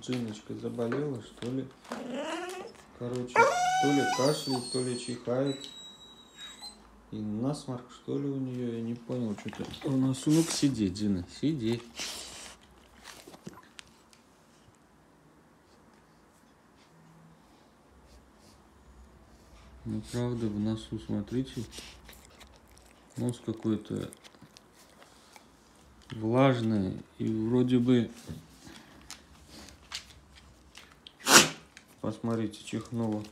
Джиночка заболела, что ли? Короче, то ли кашляет, то ли чихает. И насморк, что ли, у нее, я не понял, что-то. У нас, ну-ка, сидеть, Джина, сидеть. Ну, правда, в носу, смотрите, нос какой-то влажный и вроде бы, посмотрите, чихнула.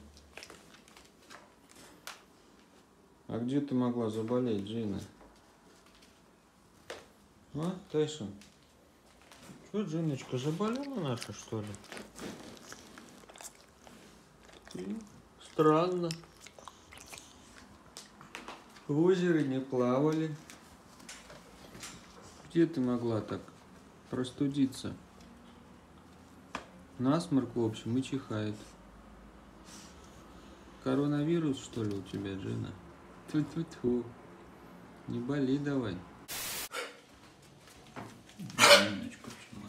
А где ты могла заболеть, Джина? А, Тайсон? Что, Джиночка, заболела наша, что ли? Странно. В озере не плавали. Где ты могла так простудиться? Насморк, в общем, и чихает. Коронавирус, что ли, у тебя, Джина? Тьфу-тьфу-тьфу. Не боли давай. Джиночка моя.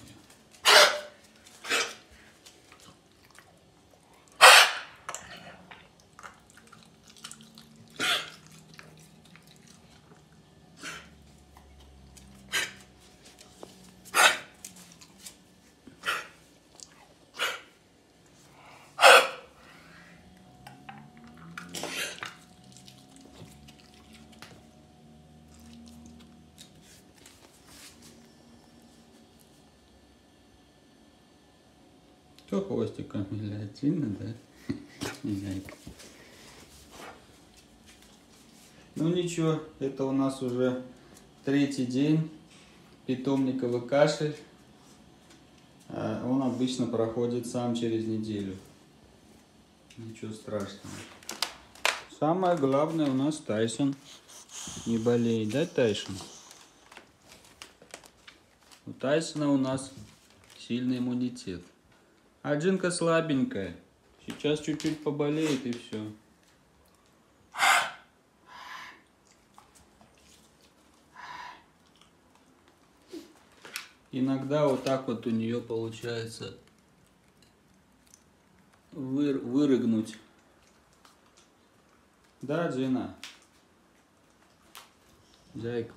Что хвостиком виляет? Сильно, да? Зайка. Ну ничего, это у нас уже 3-й день. Питомниковый кашель. Он обычно проходит сам через неделю. Ничего страшного. Самое главное у нас Тайсон не болеет, да, Тайсон? У Тайсона у нас сильный иммунитет. А Джинка слабенькая. Сейчас чуть-чуть поболеет и все. Иногда вот так вот у нее получается вырыгнуть. Да, Джина? Зайка.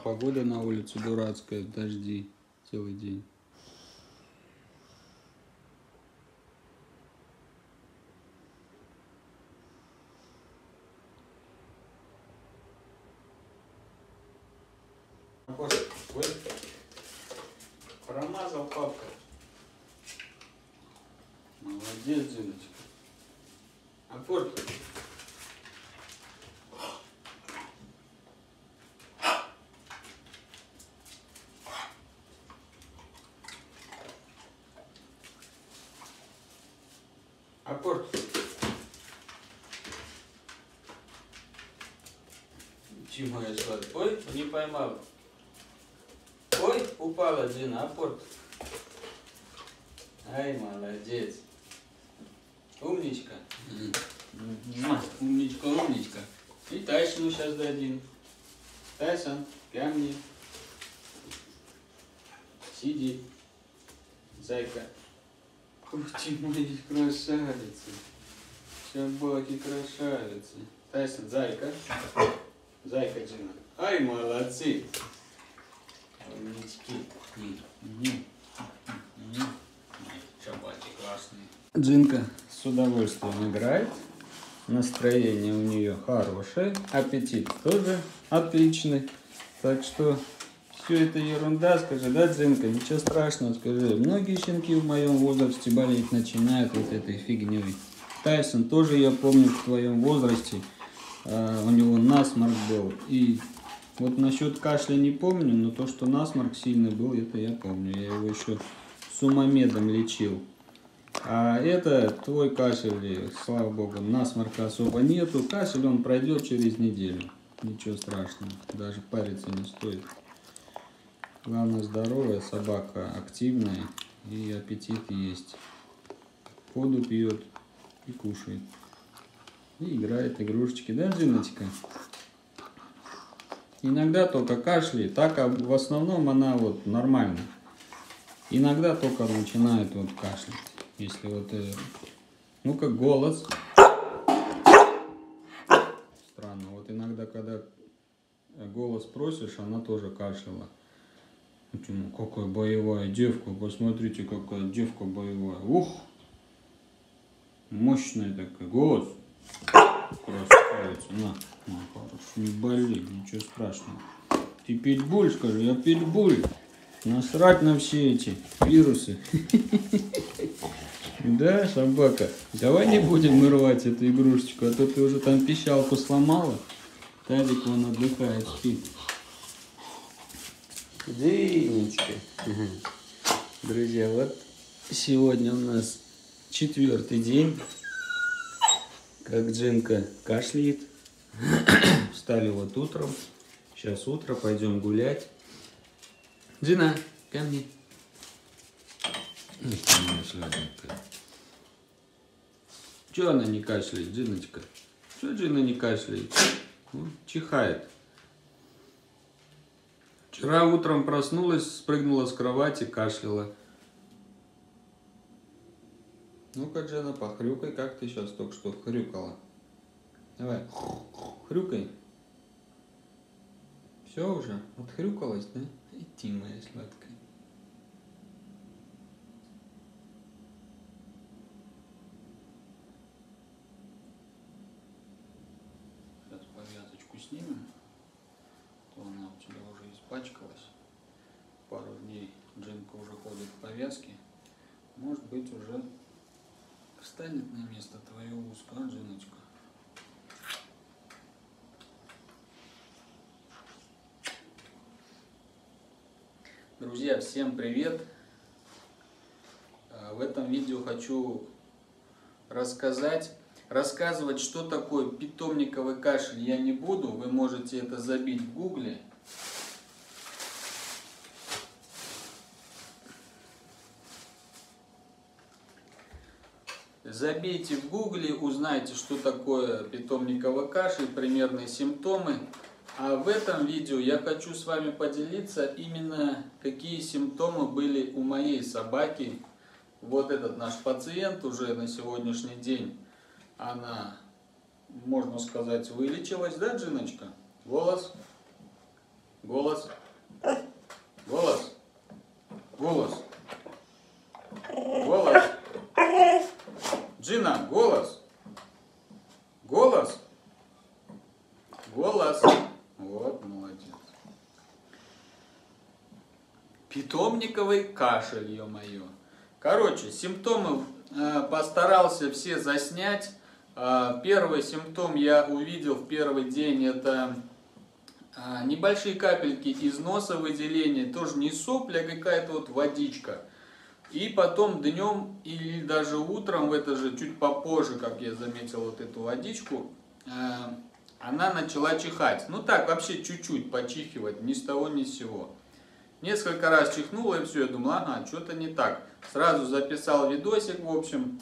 Погода на улице дурацкая, дожди целый день. Ой, промазал папка. Молодец, Джиночка. Апорт. Апорт. Чего я шла? Ой, не поймал. Ой, упала, Джина, апорт. Ай, молодец. Умничка. Умничка, умничка. И Тайсону сейчас дадим. Тайсон, ко мне. Сиди. Зайка. Ух ты, мои красавицы. Собаки-красавицы. Тайсон, зайка. Зайка, Джина. Ай, молодцы. Умнички. Собаки классные. Джинка с удовольствием играет. Настроение у нее хорошее. Аппетит тоже отличный. Так что все это ерунда, скажи, да, Джинка? Ничего страшного, скажи. Многие щенки в моем возрасте болеть начинают вот этой фигней. Тайсон тоже, я помню, в твоем возрасте у него насморк был. И вот насчет кашля не помню, но то, что насморк сильный был, это я помню. Я его еще сумомедом лечил. А это твой кашель, слава богу, насморка особо нету. Кашель он пройдет через неделю. Ничего страшного, даже париться не стоит. Главное, здоровая собака, активная и аппетит есть. Воду пьет и кушает. И играет игрушечки, да, Джиночка? Иногда только кашляет, так а в основном она вот нормально. Иногда только начинает вот кашлять. Если вот, ну как голос. Странно, вот иногда, когда голос просишь, она тоже кашляла. Ну, какая боевая девка, посмотрите, какая девка боевая. Ух! Мощная такая, голос. Красавица, на, хорошо, не болей, ничего страшного. Ты питбуль, скажи, я питбуль. Насрать на все эти вирусы. Да, собака, давай не будем рвать эту игрушечку, а то ты уже там пищалку сломала. Тазик вон отдыхает, спит. Дынечка. Друзья, вот сегодня у нас 4-й день, как Джинка кашляет. Встали вот утром. Сейчас утро, пойдем гулять. Джина, ко мне. Чего она не кашляет, Джиночка? Чего Джина не кашляет? Чихает. Вчера утром проснулась, спрыгнула с кровати, кашляла. Ну-ка, Джина, похрюкай, как ты сейчас только что хрюкала. Давай, хрюкай. Все уже? Отхрюкалась, да? Иди, моя сладкая. Сейчас повязочку снимем. То она у тебя уже испачкалась. Пару дней Джинка уже ходит в повязке. Может быть, уже встанет на место твое узко, а, Джиночка? Друзья, всем привет! В этом видео хочу рассказывать, что такое питомниковый кашель, я не буду. Вы можете это забить в гугле. Забейте в гугле, узнайте, что такое питомниковый кашель, примерные симптомы. А в этом видео я хочу с вами поделиться именно, какие симптомы были у моей собаки. Вот этот наш пациент уже на сегодняшний день, она, можно сказать, вылечилась, да, Джиночка? Голос, голос, голос, голос, голос. Джина, голос, голос, голос. Вот, молодец. Питомниковый кашель, ё-моё. Короче, симптомы постарался все заснять. Первый симптом я увидел в первый день, это небольшие капельки из носа, выделения, тоже не сопля, а какая-то вот водичка. И потом днем или даже утром, в это же чуть попозже, как я заметил вот эту водичку, она начала чихать. Ну так, вообще чуть-чуть почихивать, ни с того ни с сего. Несколько раз чихнула и все, я думал, ага, что-то не так. Сразу записал видосик, в общем.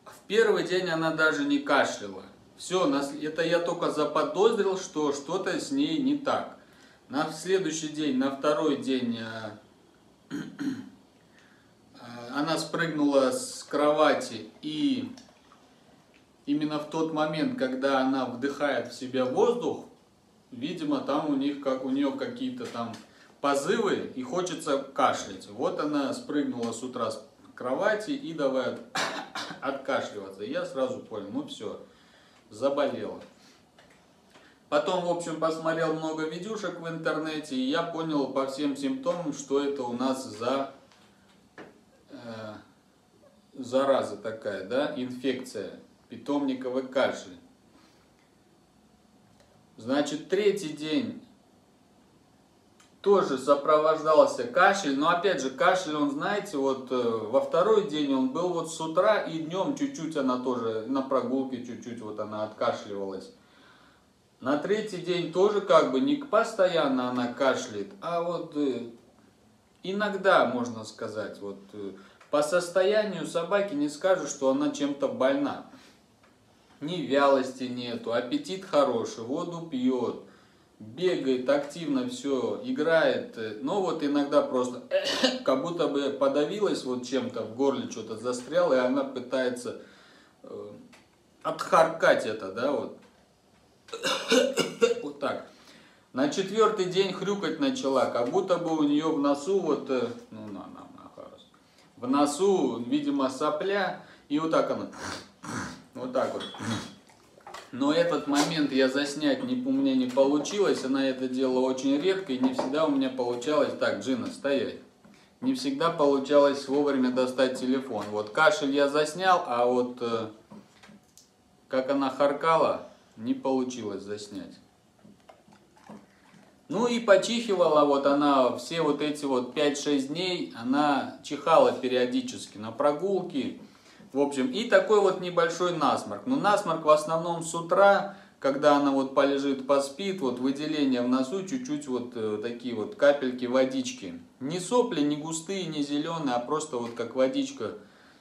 В первый день она даже не кашляла. Все, это я только заподозрил, что что-то с ней не так. На следующий день, на второй день, она спрыгнула с кровати, и именно в тот момент, когда она вдыхает в себя воздух, видимо, там у нее какие-то там позывы и хочется кашлять. Вот она спрыгнула с утра с кровати и давай откашливаться. И я сразу понял, ну все, заболела. Потом, в общем, посмотрел много видюшек в интернете, и я понял по всем симптомам, что это у нас за зараза такая, да, инфекция, питомниковый кашель. Значит, третий день тоже сопровождался кашель, но опять же кашель, он, знаете, вот во второй день он был вот с утра, и днем чуть-чуть она тоже на прогулке чуть-чуть вот она откашливалась. На третий день тоже как бы не постоянно она кашляет, а вот иногда, можно сказать, вот по состоянию собаки не скажу, что она чем-то больна. ни вялости нету, аппетит хороший, воду пьет, бегает активно, все, играет. Но вот иногда просто как будто бы подавилась вот чем-то, в горле что-то застряло, и она пытается отхаркать это, да, вот. Вот так. На 4-й день хрюкать начала, как будто бы у нее в носу вот, в носу, видимо, сопля, и вот так она, вот так вот. Но этот момент я заснять у меня не получилось, она это делала очень редко, и не всегда у меня получалось, так, Джина, стоять. Не всегда получалось вовремя достать телефон. Вот кашель я заснял, а вот как она харкала, не получилось заснять. Ну и почихивала, вот она все вот эти вот 5-6 дней, она чихала периодически на прогулке. В общем, и такой вот небольшой насморк. Но насморк в основном с утра, когда она вот полежит, поспит, вот выделения в носу, чуть-чуть вот такие вот капельки водички. Не сопли, не густые, не зеленые, а просто вот как водичка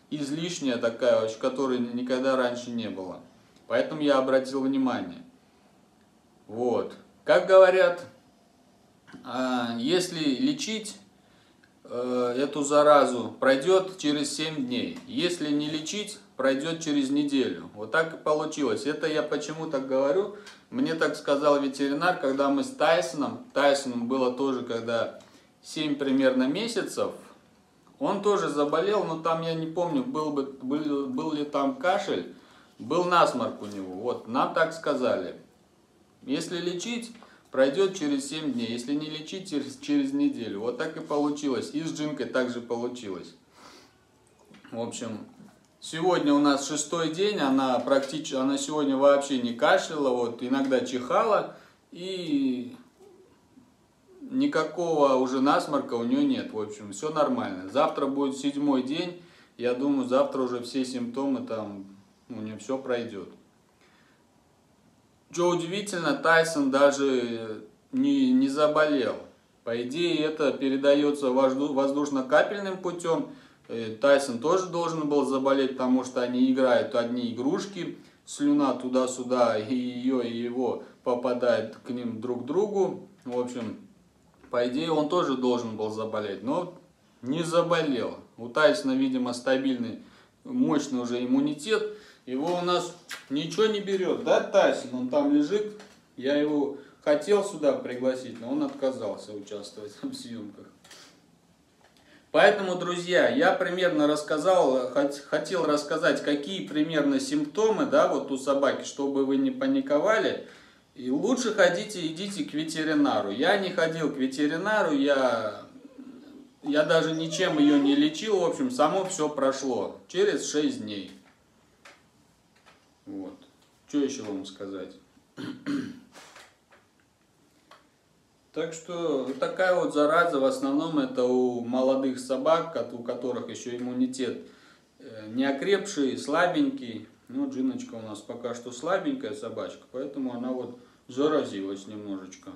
излишняя такая, которой никогда раньше не было. Поэтому я обратил внимание. Вот. Как говорят, если лечить эту заразу, пройдет через 7 дней. Если не лечить, пройдет через неделю. Вот так и получилось. Это я почему так говорю? Мне так сказал ветеринар, когда мы с Тайсоном. Тайсону было тоже, когда 7 примерно месяцев. Он тоже заболел, но там я не помню, был ли там кашель. Был насморк у него. Вот, нам так сказали. Если лечить, пройдет через 7 дней. Если не лечить, через неделю. Вот так и получилось. И с Джинкой также получилось. В общем, сегодня у нас 6-й день. Она сегодня вообще не кашляла. Вот, иногда чихала. И никакого уже насморка у нее нет. В общем, все нормально. Завтра будет 7-й день. Я думаю, завтра уже все симптомы там у нее все пройдет. Что удивительно, Тайсон даже не заболел. По идее, это передается воздушно-капельным путем. Тайсон тоже должен был заболеть, потому что они играют одни игрушки. Слюна туда-сюда, и ее, и его попадает к ним друг к другу. В общем, по идее, он тоже должен был заболеть, но не заболел. У Тайсона, видимо, стабильный, мощный уже иммунитет. Его у нас ничего не берет, да, Тайсон? Он там лежит. Я его хотел сюда пригласить, но он отказался участвовать в съемках. Поэтому, друзья, я примерно хотел рассказать, какие примерно симптомы, да, вот у собаки, чтобы вы не паниковали. И лучше идите к ветеринару. Я не ходил к ветеринару, я даже ничем ее не лечил. В общем, само все прошло через 6 дней. Вот. Что еще вам сказать? Так что такая вот зараза, в основном это у молодых собак, у которых еще иммунитет не окрепший, слабенький. Ну, Джиночка у нас пока что слабенькая собачка, поэтому она вот заразилась немножечко.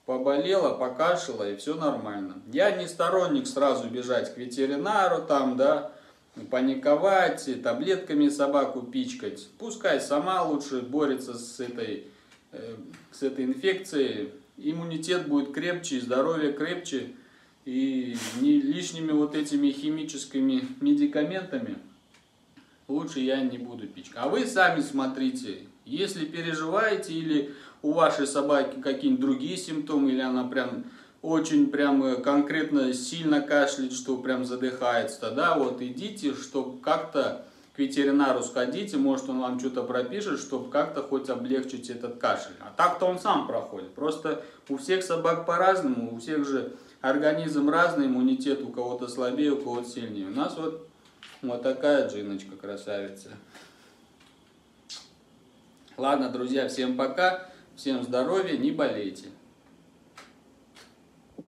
Поболела, покашляла, и все нормально. Я не сторонник сразу бежать к ветеринару, там, да, паниковать, таблетками собаку пичкать. Пускай сама лучше борется с этой инфекцией. Иммунитет будет крепче, здоровье крепче. И не лишними вот этими химическими медикаментами лучше я не буду пичкать. А вы сами смотрите. Если переживаете или у вашей собаки какие-нибудь другие симптомы, или она прям очень конкретно сильно кашляет, что прям задыхается, тогда вот идите, чтобы как-то к ветеринару сходите, может он вам что-то пропишет, чтобы как-то хоть облегчить этот кашель. А так-то он сам проходит. Просто у всех собак по-разному, у всех же организм разный, иммунитет у кого-то слабее, у кого-то сильнее. У нас вот такая Джиночка, красавица. Ладно, друзья, всем пока, всем здоровья, не болейте.